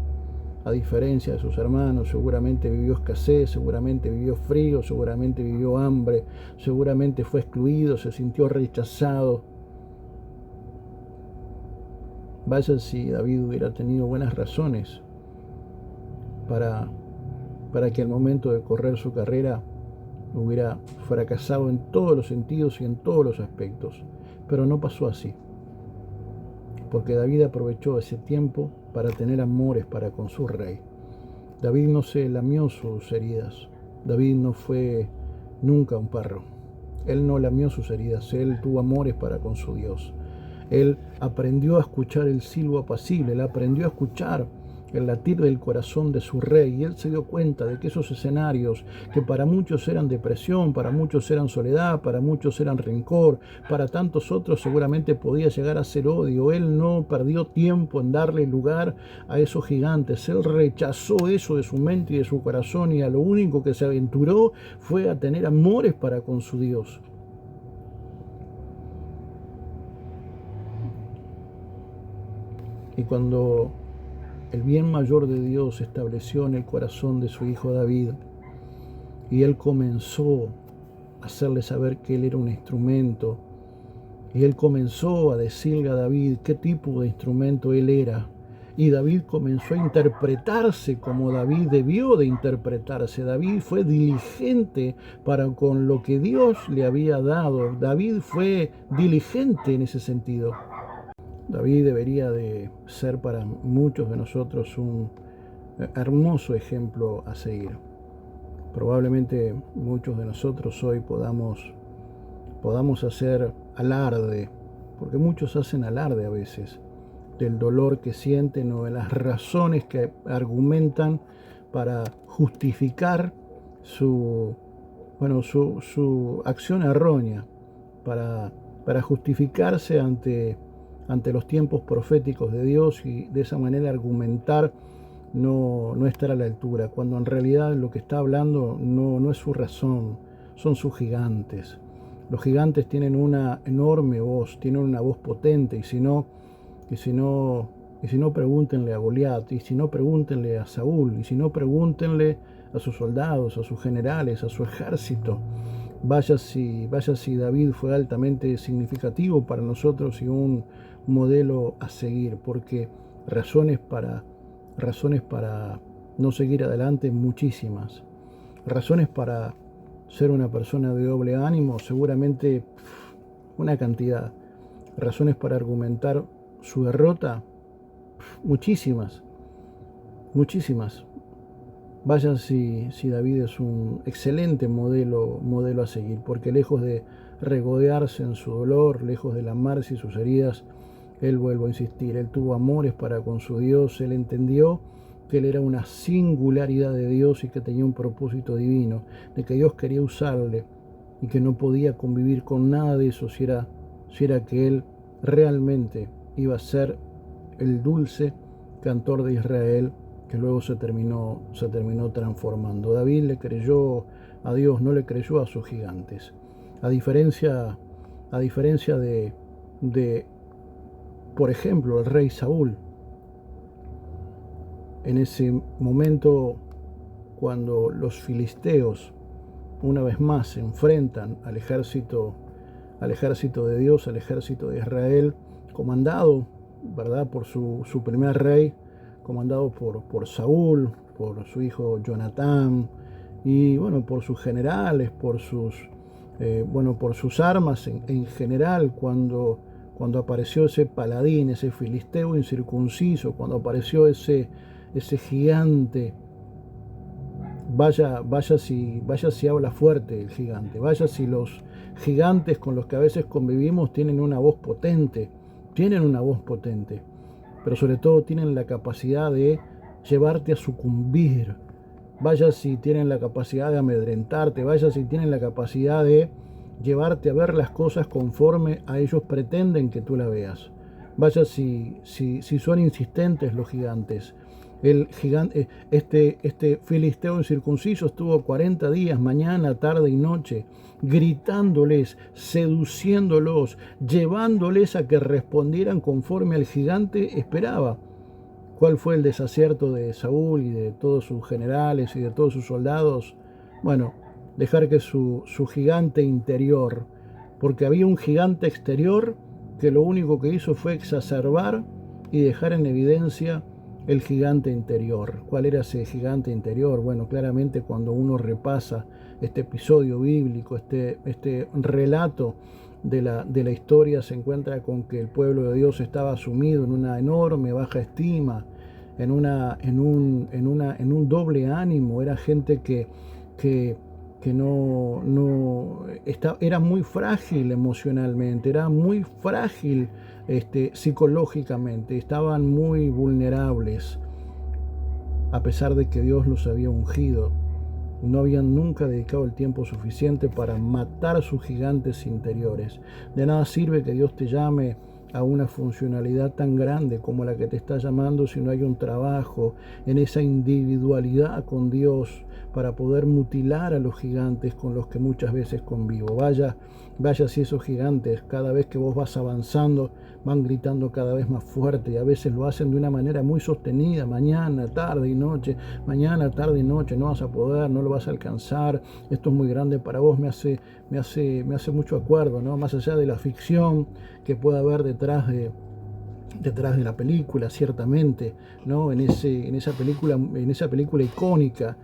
a diferencia de sus hermanos. Seguramente vivió escasez, seguramente vivió frío, seguramente vivió hambre, seguramente fue excluido, se sintió rechazado. Vaya si David hubiera tenido buenas razones para que al momento de correr su carrera hubiera fracasado en todos los sentidos y en todos los aspectos. Pero no pasó así, porque David aprovechó ese tiempo para tener amores para con su rey. David no se lamió sus heridas. David no fue nunca un perro. Él no lamió sus heridas. Él tuvo amores para con su Dios. Él aprendió a escuchar el silbo apacible. Él aprendió a escuchar el latir del corazón de su rey, y él se dio cuenta de que esos escenarios, que para muchos eran depresión, para muchos eran soledad, para muchos eran rencor, para tantos otros seguramente podía llegar a ser odio, él no perdió tiempo en darle lugar a esos gigantes. Él rechazó eso de su mente y de su corazón, y a lo único que se aventuró fue a tener amores para con su Dios. Y cuando el bien mayor de Dios se estableció en el corazón de su hijo David, y él comenzó a hacerle saber que él era un instrumento, y él comenzó a decirle a David qué tipo de instrumento él era, y David comenzó a interpretarse como David debió de interpretarse. David fue diligente para con lo que Dios le había dado. David fue diligente en ese sentido. David debería de ser para muchos de nosotros un hermoso ejemplo a seguir. Probablemente muchos de nosotros hoy podamos hacer alarde, porque muchos hacen alarde a veces, del dolor que sienten o de las razones que argumentan para justificar su acción errónea, para justificarse ante los tiempos proféticos de Dios, y de esa manera argumentar no estar a la altura, cuando en realidad lo que está hablando no es su razón, son sus gigantes. Los gigantes tienen una enorme voz, tienen una voz potente, y si no pregúntenle a Goliat, y si no pregúntenle a Saúl, y si no pregúntenle a sus soldados, a sus generales, a su ejército. Vaya si David fue altamente significativo para nosotros y un modelo a seguir, porque razones para no seguir adelante muchísimas. Razones para ser una persona de doble ánimo, seguramente una cantidad. Razones para argumentar su derrota, muchísimas. Vaya si David es un excelente modelo a seguir, porque lejos de regodearse en su dolor, lejos de lamarse sus heridas, él, vuelvo a insistir, él tuvo amores para con su Dios, él entendió que él era una singularidad de Dios y que tenía un propósito divino, de que Dios quería usarle y que no podía convivir con nada de eso si era que él realmente iba a ser el dulce cantor de Israel, que luego se terminó transformando. David le creyó a Dios, no le creyó a sus gigantes. A diferencia de, por ejemplo, el rey Saúl, en ese momento cuando los filisteos una vez más se enfrentan al ejército de Dios, al ejército de Israel, comandado, ¿verdad?, por su primer rey, comandado por Saúl, por su hijo Jonatán, y bueno, por sus generales, por sus armas en general, cuando apareció ese paladín, ese filisteo incircunciso, cuando apareció ese gigante. Vaya si habla fuerte el gigante, vaya si los gigantes con los que a veces convivimos tienen una voz potente, pero sobre todo tienen la capacidad de llevarte a sucumbir, vaya si tienen la capacidad de amedrentarte, vaya si tienen la capacidad de llevarte a ver las cosas conforme a ellos pretenden que tú la veas, vaya si son insistentes los gigantes. El gigante, este filisteo incircunciso estuvo 40 días, mañana, tarde y noche, gritándoles, seduciéndolos, llevándoles a que respondieran conforme al gigante esperaba. ¿Cuál fue el desacierto de Saúl y de todos sus generales y de todos sus soldados? Bueno, dejar que su gigante interior, porque había un gigante exterior que lo único que hizo fue exacerbar y dejar en evidencia el gigante interior. ¿Cuál era ese gigante interior? Bueno, claramente cuando uno repasa este episodio bíblico, este relato de la historia, se encuentra con que el pueblo de Dios estaba sumido en una enorme baja estima, en un doble ánimo. Era gente que era muy frágil emocionalmente, era muy frágil psicológicamente, estaban muy vulnerables, a pesar de que Dios los había ungido. No habían nunca dedicado el tiempo suficiente para matar sus gigantes interiores. De nada sirve que Dios te llame a una funcionalidad tan grande como la que te está llamando si no hay un trabajo en esa individualidad con Dios para poder mutilar a los gigantes con los que muchas veces convivo. Vaya si esos gigantes, cada vez que vos vas avanzando, van gritando cada vez más fuerte, y a veces lo hacen de una manera muy sostenida, mañana, tarde y noche, no vas a poder, no lo vas a alcanzar, esto es muy grande para vos. Me hace mucho acuerdo, ¿no? Más allá de la ficción que pueda haber detrás de la película, ciertamente, ¿no? En esa película icónica,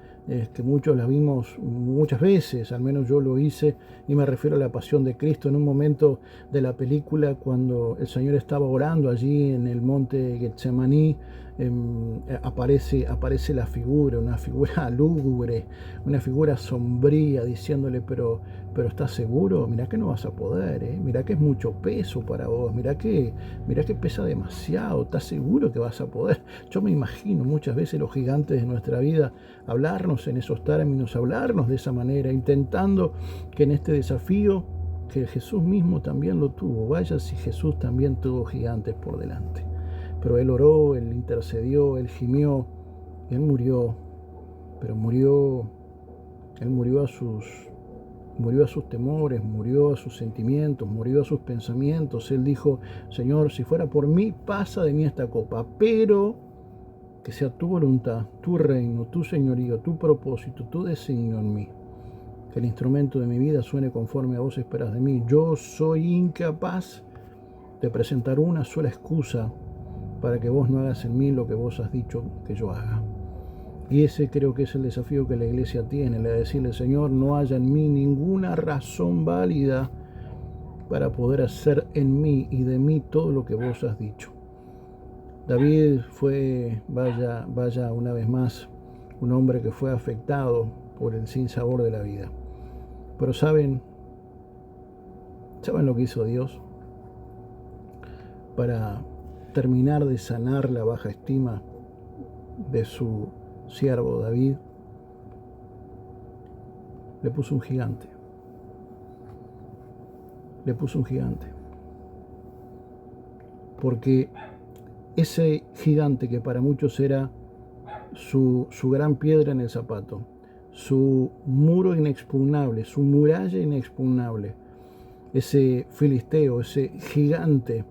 que muchos la vimos muchas veces, al menos yo lo hice, y me refiero a la Pasión de Cristo. En un momento de la película, cuando el Señor estaba orando allí en el monte Getsemaní, aparece la figura, una figura lúgubre, una figura sombría, diciéndole, pero ¿estás seguro? Mirá que no vas a poder, mirá que es mucho peso para vos, mirá que pesa demasiado, ¿estás seguro que vas a poder? Yo me imagino muchas veces los gigantes de nuestra vida hablarnos en esos términos, hablarnos de esa manera, intentando que en este desafío, que Jesús mismo también lo tuvo, vaya si Jesús también tuvo gigantes por delante. Pero Él oró, Él intercedió, Él gimió, y Él murió, pero Él murió a sus temores, murió a sus sentimientos, murió a sus pensamientos. Él dijo, Señor, si fuera por mí, pasa de mí esta copa, pero que sea tu voluntad, tu reino, tu señorío, tu propósito, tu designio en mí. Que el instrumento de mi vida suene conforme a vos esperas de mí. Yo soy incapaz de presentar una sola excusa para que vos no hagas en mí lo que vos has dicho que yo haga. Y ese creo que es el desafío que la iglesia tiene, el de decirle, Señor, no haya en mí ninguna razón válida para poder hacer en mí y de mí todo lo que vos has dicho. David fue, vaya una vez más, un hombre que fue afectado por el sinsabor de la vida. Pero ¿saben lo que hizo Dios para terminar de sanar la baja estima de su siervo David? Le puso un gigante. Le puso un gigante. Porque ese gigante que para muchos era su gran piedra en el zapato, su muro inexpugnable, su muralla inexpugnable, ese filisteo, ese gigante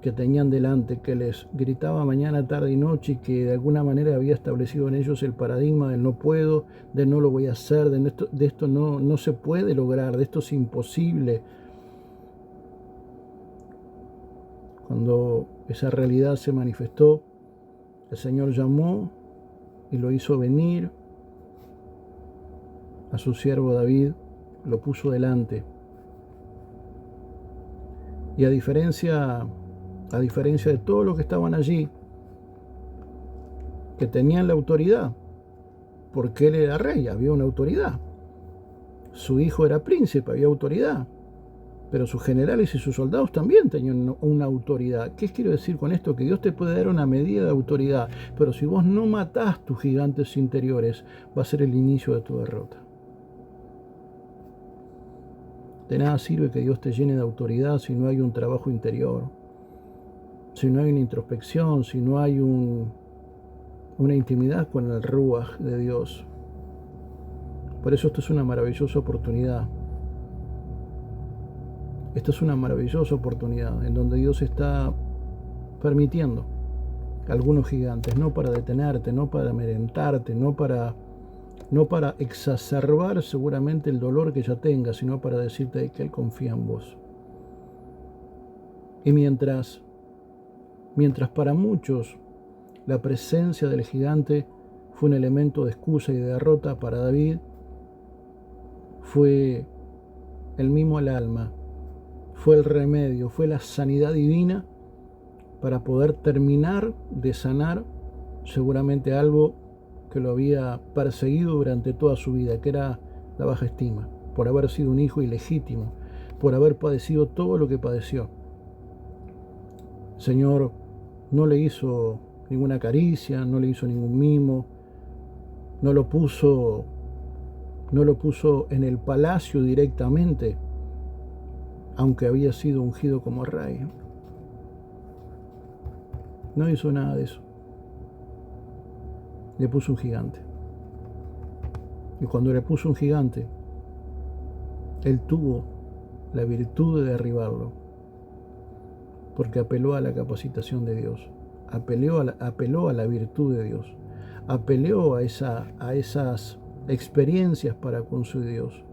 que tenían delante, que les gritaba mañana, tarde y noche, y que de alguna manera había establecido en ellos el paradigma del no puedo, de no lo voy a hacer, de esto no se puede lograr, de esto es imposible. Cuando esa realidad se manifestó, el Señor llamó y lo hizo venir a su siervo David, lo puso delante. Y a diferencia de todos los que estaban allí, que tenían la autoridad, porque él era rey, había una autoridad. Su hijo era príncipe, había autoridad. Pero sus generales y sus soldados también tenían una autoridad. ¿Qué quiero decir con esto? Que Dios te puede dar una medida de autoridad, pero si vos no matás tus gigantes interiores, va a ser el inicio de tu derrota. De nada sirve que Dios te llene de autoridad si no hay un trabajo interior, si no hay una introspección, si no hay una intimidad con el Ruach de Dios. Por eso esto es una maravillosa oportunidad. Esta es una maravillosa oportunidad en donde Dios está permitiendo algunos gigantes, no para detenerte, no para amedrentarte, no para exacerbar seguramente el dolor que ya tengas, sino para decirte que Él confía en vos. Y mientras para muchos la presencia del gigante fue un elemento de excusa y de derrota, para David fue el mimo al alma, fue el remedio, fue la sanidad divina para poder terminar de sanar seguramente algo que lo había perseguido durante toda su vida, que era la baja estima, por haber sido un hijo ilegítimo, por haber padecido todo lo que padeció. El Señor no le hizo ninguna caricia, no le hizo ningún mimo, no lo puso en el palacio directamente, aunque había sido ungido como rey. No hizo nada de eso. Le puso un gigante. Y cuando le puso un gigante, él tuvo la virtud de derribarlo, porque apeló a la capacitación de Dios, apeló a la virtud de Dios, apeló a esas experiencias para con su Dios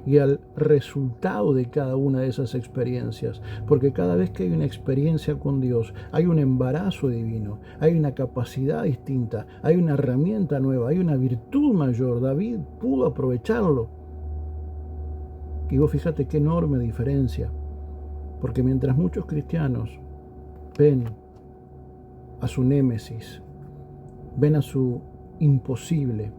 y al resultado de cada una de esas experiencias, porque cada vez que hay una experiencia con Dios, hay un embarazo divino, hay una capacidad distinta, hay una herramienta nueva, hay una virtud mayor. David pudo aprovecharlo. Y vos fíjate qué enorme diferencia, porque mientras muchos cristianos ven a su némesis, ven a su imposible,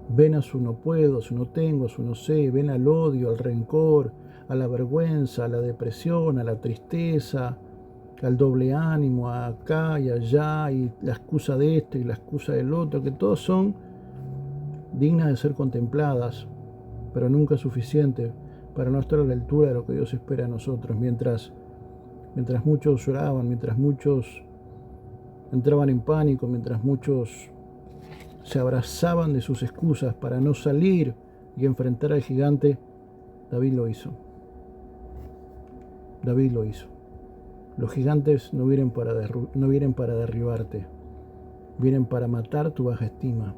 ven a su no puedo, a su no tengo, a su no sé, ven al odio, al rencor, a la vergüenza, a la depresión, a la tristeza, al doble ánimo, a acá y allá, y la excusa de este y la excusa del otro, que todas son dignas de ser contempladas, pero nunca suficiente para no estar a la altura de lo que Dios espera de nosotros. Mientras muchos lloraban, mientras muchos entraban en pánico, mientras muchos se abrazaban de sus excusas para no salir y enfrentar al gigante, David lo hizo. David lo hizo. Los gigantes no vienen para derribarte, vienen para matar tu baja estima,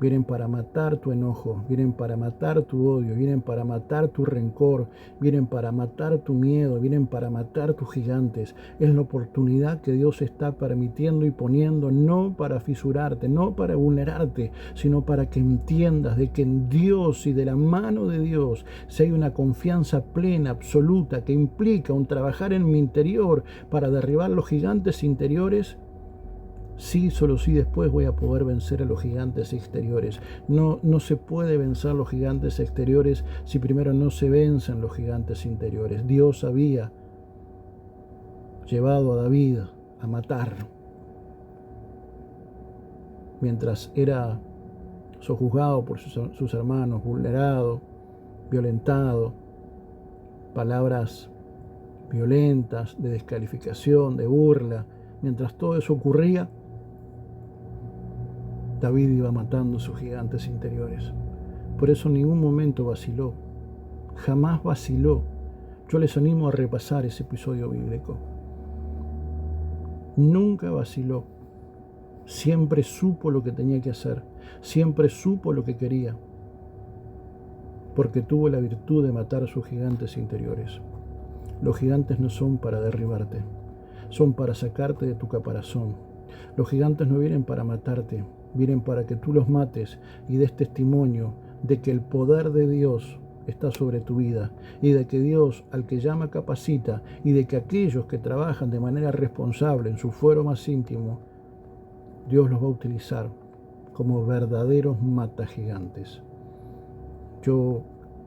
vienen para matar tu enojo, vienen para matar tu odio, vienen para matar tu rencor, vienen para matar tu miedo, vienen para matar tus gigantes. Es la oportunidad que Dios está permitiendo y poniendo, no para fisurarte, no para vulnerarte, sino para que entiendas de que en Dios y de la mano de Dios, si hay una confianza plena, absoluta, que implica un trabajar en mi interior para derribar los gigantes interiores, Sí, solo sí después voy a poder vencer a los gigantes exteriores. No se puede vencer los gigantes exteriores si primero no se vencen los gigantes interiores. Dios había llevado a David a matar mientras era sojuzgado por sus hermanos, vulnerado, violentado, palabras violentas, de descalificación, de burla. Mientras todo eso ocurría, David iba matando sus gigantes interiores. Por eso en ningún momento vaciló, jamás vaciló. Yo les animo a repasar ese episodio bíblico. Nunca vaciló. Siempre supo lo que tenía que hacer, siempre supo lo que quería, porque tuvo la virtud de matar a sus gigantes interiores. Los gigantes no son para derribarte, son para sacarte de tu caparazón. Los gigantes no vienen para matarte, vienen para que tú los mates y des testimonio de que el poder de Dios está sobre tu vida y de que Dios, al que llama, capacita, y de que aquellos que trabajan de manera responsable en su fuero más íntimo, Dios los va a utilizar como verdaderos matagigantes. Yo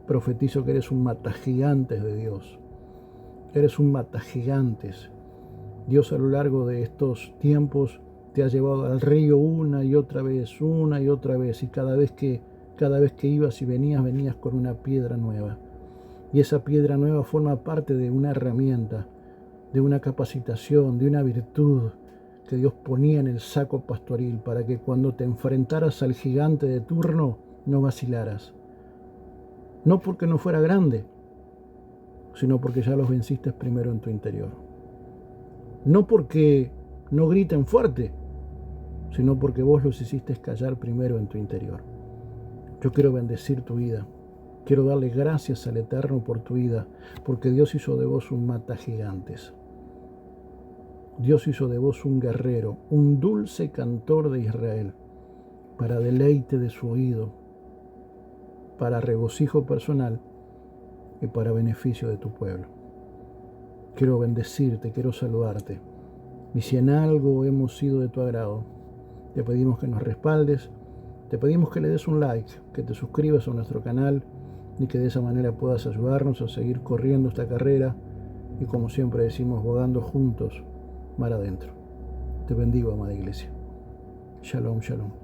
profetizo que eres un matagigantes de Dios. Eres un matagigantes. Dios a lo largo de estos tiempos te ha llevado al río una y otra vez, y cada vez que ibas y venías con una piedra nueva. Y esa piedra nueva forma parte de una herramienta, de una capacitación, de una virtud que Dios ponía en el saco pastoril para que cuando te enfrentaras al gigante de turno no vacilaras. No porque no fuera grande, sino porque ya los venciste primero en tu interior. No porque no griten fuerte, sino porque vos los hiciste callar primero en tu interior. Yo quiero bendecir tu vida. Quiero darle gracias al Eterno por tu vida, porque Dios hizo de vos un matagigantes. Dios hizo de vos un guerrero, un dulce cantor de Israel, para deleite de su oído, para regocijo personal y para beneficio de tu pueblo. Quiero bendecirte, quiero saludarte. Y si en algo hemos sido de tu agrado, te pedimos que nos respaldes, te pedimos que le des un like, que te suscribas a nuestro canal y que de esa manera puedas ayudarnos a seguir corriendo esta carrera y, como siempre decimos, bogando juntos mar adentro. Te bendigo, amada iglesia. Shalom, shalom.